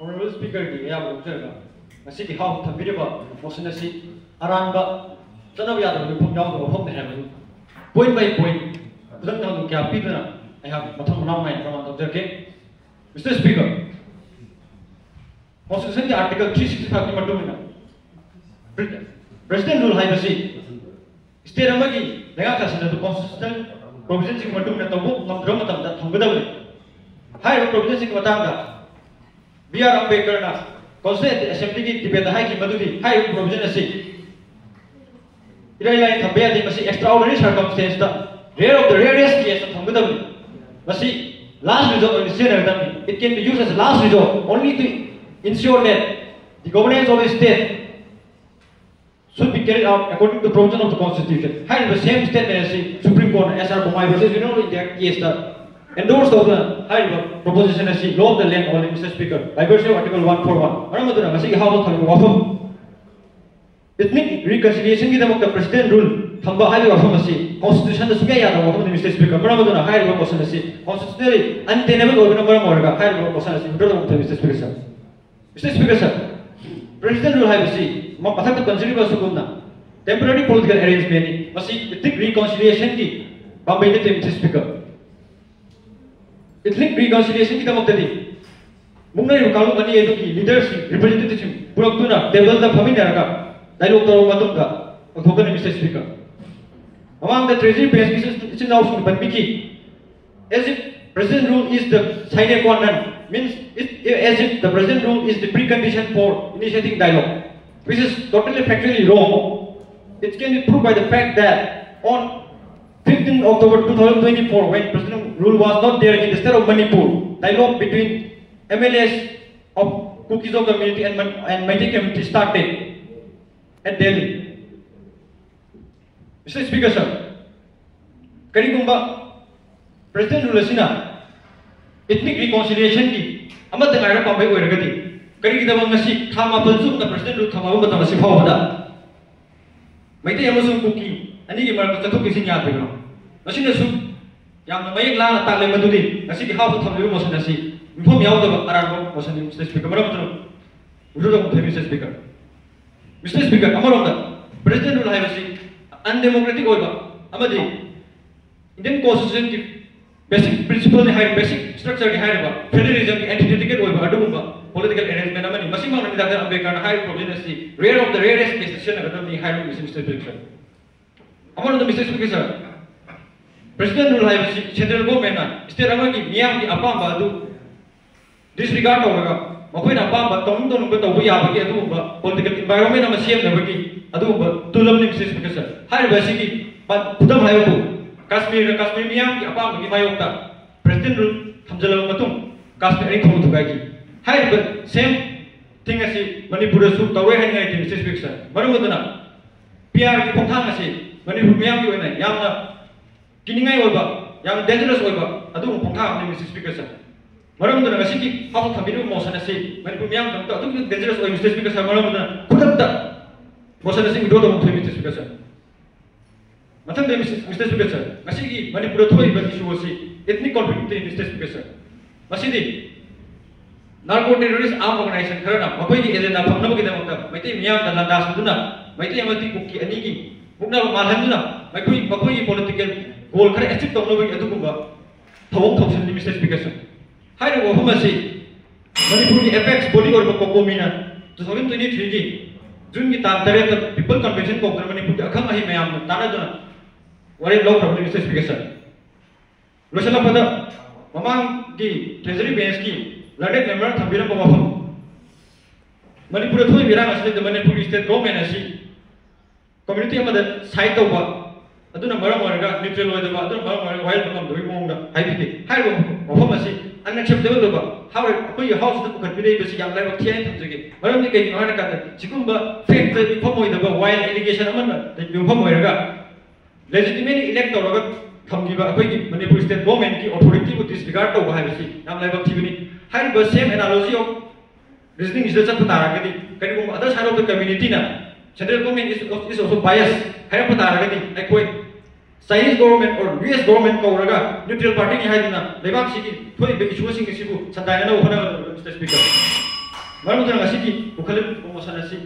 Honorable Speaker, the city house of Vidaba, Mosinasi, Aranga, Sanavia, the Punjab, Home Heaven, point by point, then on the Capitana, I have Matamana from the Turkey. Mr. Speaker, Constitution Article 365 President Rule High State Amagi, Nagaka, the Constitution, provisions in Matum, the book, Namdramatam, that Hungadawi. Higher provisions in Matanga. We are Ambedkar Constituent Assembly debate the high Madudi, high provision as it. Line compared the extraordinary circumstance, the rare of the rarest case of Hungadawi. Masi, last resort of the Senate, it can be used as last resort only to ensure that the governance of the state should be carried out according to the provision of the Constitution. High the same statement as the Supreme Court, as our Bomai versus in their case. Endorsed of the high proposition as the law of the land, only Mr. Speaker, by virtue of Article 141. Ramadana, Masi House of Wafum. Ethnic reconciliation with the President rule, Tamba High of Pharmacy, Constitution the Sugaya of Mr. Speaker, Ramadana, high of Constitution, constitutionally untenable organ of Morga, high of Constitution, Mr. Speaker. Mr. Speaker, sir, President rule have see, Mapata considerable Sukuna, temporary political arrangement, Masi ethnic reconciliation, Bombay, Mr. Speaker. Ethnic reconciliation की तमक तरी मुंगने रुकालू बनी ये तो की leadership representative पूरा तो ना table दा फमी नहीं रखा dialogue तो मातुम का और थोड़ा नहीं Mr. Speaker among the treasury bills it's now from Banbiki as if president rule is the sine qua non means as if the president rule is the precondition for initiating dialogue which is totally factually wrong. It can be proved by the fact that on 15 October 2024, when President Rule was not there in the state of Manipur, dialogue between MLAs of Kukizo community and Meitei community started at Delhi. Mr. Speaker, sir, Karigumba, President Rule Sina, ethnic reconciliation ki, Amad the Naira Pambai Uragati, Karigidama Masi, Kama Pansum, the President Rule Kamabata Masi Pavada, Meitei Amazon Kuki. Ani ki marka tatuk kisin yaad bigno. Nasi nasu, yang mayak la tak le madudi. Nasi ki hau tham le mosan nasi. Info miao da aran ko mosan Mr. Speaker. Maram tu, udah dah mungkin Mr. Speaker. Mr. Speaker, amarom da. President rule hai nasi undemocratic hoy ba. Amadi Indian Constitution ki basic principle ni hai, basic structure ni hai ba. Federalism ki antithetic hoy ba. Adu ba. Political arrangement amani. Masih mang ni Dr. Ambedkar hai provision nasi. Rare of the rarest cases na kata ni hai Mr. Speaker. Among the Mr. Speaker, sir, President Rule have central government, state Ramaki, Miam, Apamba, disregard over Makwin Apamba, Tom, Buya, political environment of a CM, Aduba, Tulam, Mr. Speaker, sir. High Basiki, but Putam Hayoku, Kashmir, Miam, Apamba, Mayota, President Rule, Tamjala Matum, Kashmir, to Gagi. High, but same thing as the Manipur, the way Mr. Speaker, sir. Marumadana, PR, Pontangasi. Manipur Miam you and Yamna Kiningai over, Yam dangerous over, Adu Ponta, Mr. Speaker, sir. Maramda Nasiki, how to Tabiru Mosanasi, Manipur Miam, dangerous over Mr. Speaker, sir. Maramda, put up the Mosanasi, do not Mr. Speaker, sir. Matan Mr. Speaker, sir. Nasiki, Manipur Toy, but issue was ethnic conflict, Mr. Speaker, sir. Masidi Narco terrorist arm organization, Karana, Mapai, Elena, Pamaka, Mati Miam, the Landas Duna, Mati Amati Kuki, Aniki. Mukna Malhanduna, Makui political goal, can I accept the Novi Adukumba? Tawong Thompson, Mr. Speaker. High over Homasi, Manipuri FX body or Kokomina, 2023, during the time the People Convention Company put a Kamahi Mayam, Tanaduna, what a law problem, Mr. Speaker. Rosala Pada, Mamang Gi, Treasury Bansky, Ladek member Tambira Pamahum. Manipur Viran, the Manipuri state government as community amada side tawba aduna maram warga neutral oidaba aduna maram warga wild become doi monga haibiti haibo ofam asi unacceptable doba how koi house da confidence besi yang lai bakhiya thamjege maram ni kai ngana ka chikumba fact the ofam oidaba wild allegation amana the ofam oiraga legitimately elect tawraga thamgiba koi ki Manipur state government ki authority ko disregard tawba haibisi yang lai bakhibini haibo same analogy of reasoning is the chapta ragadi kani other side of the community na Central government is also biased. Higher Pataragati, I quote Chinese government or US government Koraga, neutral party Haidina, Levak City, 20 issuing Sibu, Santana, Mr. Speaker. Maram tang asiki ukhalip promotion asi